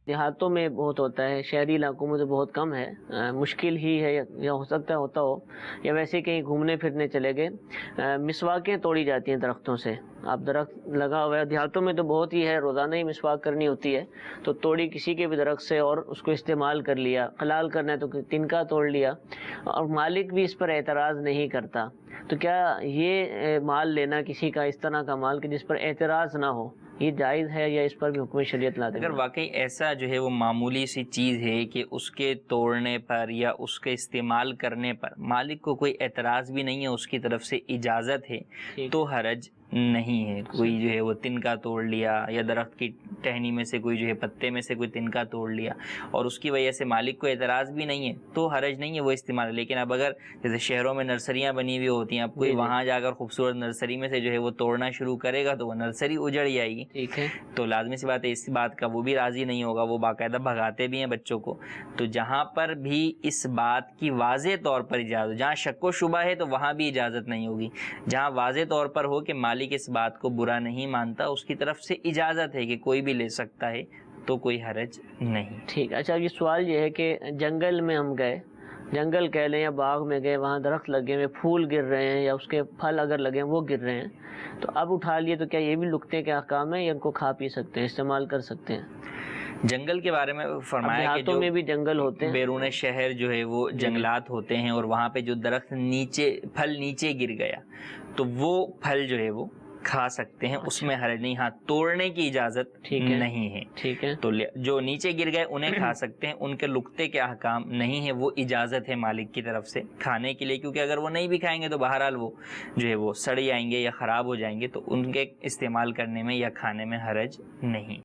دیہاتوں میں بہت ہوتا ہے، شہری علاقوں میں تو بہت کم ہے، مشکل ہی ہے، یا ہو سکتا ہے ہوتا ہو، یا ویسے کہیں گھومنے پھرنے چلے گئے، مسواکیں توڑی جاتی ہیں درختوں سے. اب درخت لگا ہوا ہے، دیہاتوں میں تو بہت ہی ہے، روزانہ ہی مسواک کرنی ہوتی ہے، تو توڑی کسی کے بھی درخت سے اور اس کو استعمال کر لیا. حلال کرنا ہے تو تنکا توڑ لیا، اور مالک بھی اس پر اعتراض نہیں کرتا. تو کیا یہ مال لینا کسی کا، اس طرح کا مال کہ جس پر اعتراض نہ ہو، یہ جائز ہے یا اس پر بھی حکم شریعت لازم ہے؟ اگر واقعی ایسا جو ہے وہ معمولی سی چیز ہے کہ اس کے توڑنے پر یا اس کے استعمال کرنے پر مالک کو کوئی اعتراض بھی نہیں ہے، اس کی طرف سے اجازت ہے، تو حرج نہیں ہے. کوئی جو ہے وہ تنکا توڑ لیا یا درخت کی ٹہنی میں سے کوئی جو ہے پتے میں سے کوئی تنکا توڑ لیا اور اس کی وجہ سے مالک کو اعتراض بھی نہیں ہے، تو حرج نہیں ہے وہ استعمال. لیکن اب اگر جیسے شہروں میں نرسریاں بنی ہوئی ہوتی ہیں، اب کوئی وہاں جا کر خوبصورت نرسری میں سے جو ہے وہ توڑنا شروع کرے گا تو وہ نرسری اجڑ جائے گی. ٹھیک ہے، تو لازمی سی بات ہے اس بات کا وہ بھی راضی نہیں ہوگا، وہ باقاعدہ بھگاتے بھی ہیں بچوں کو. تو جہاں پر بھی اس بات کی واضح طور پر اجازت، جہاں شک و شبہ ہے تو وہاں بھی اجازت نہیں ہوگی. جہاں واضح طور پر ہو کہ مالک اس بات کو برا نہیں مانتا، اس کی طرف سے اجازت ہے کہ کوئی بھی لے سکتا ہے، تو کوئی حرج نہیں. ٹھیک. اچھا، یہ سوال یہ ہے کہ جنگل میں ہم گئے، جنگل کہہ لیں یا باغ میں گئے، وہاں درخت لگے ہوئے، پھول گر رہے ہیں یا اس کے پھل اگر لگے ہیں وہ گر رہے ہیں، تو اب اٹھا لیے تو کیا یہ بھی لقطے کے احکام ہیں یا ان کو کھا پی سکتے ہیں، استعمال کر سکتے ہیں؟ جنگل کے بارے میں فرمایا کہ دیہاتوں میں بھی جنگل ہوتے ہیں، بیرون شہر جو ہے وہ جنگلات ہوتے ہیں، اور وہاں پہ جو درخت نیچے پھل نیچے گر گیا تو وہ پھل جو ہے وہ کھا سکتے ہیں، اس میں حرج نہیں. ہاں، توڑنے کی اجازت نہیں ہے. ٹھیک ہے. تو جو نیچے گر گئے انہیں کھا سکتے ہیں، ان کے لقطے کے احکام نہیں ہے، وہ اجازت ہے مالک کی طرف سے کھانے کے لیے. کیونکہ اگر وہ نہیں بھی کھائیں گے تو بہرحال وہ جو ہے وہ سڑ جائیں گے یا خراب ہو جائیں گے، تو ان کے استعمال کرنے میں یا کھانے میں حرج نہیں.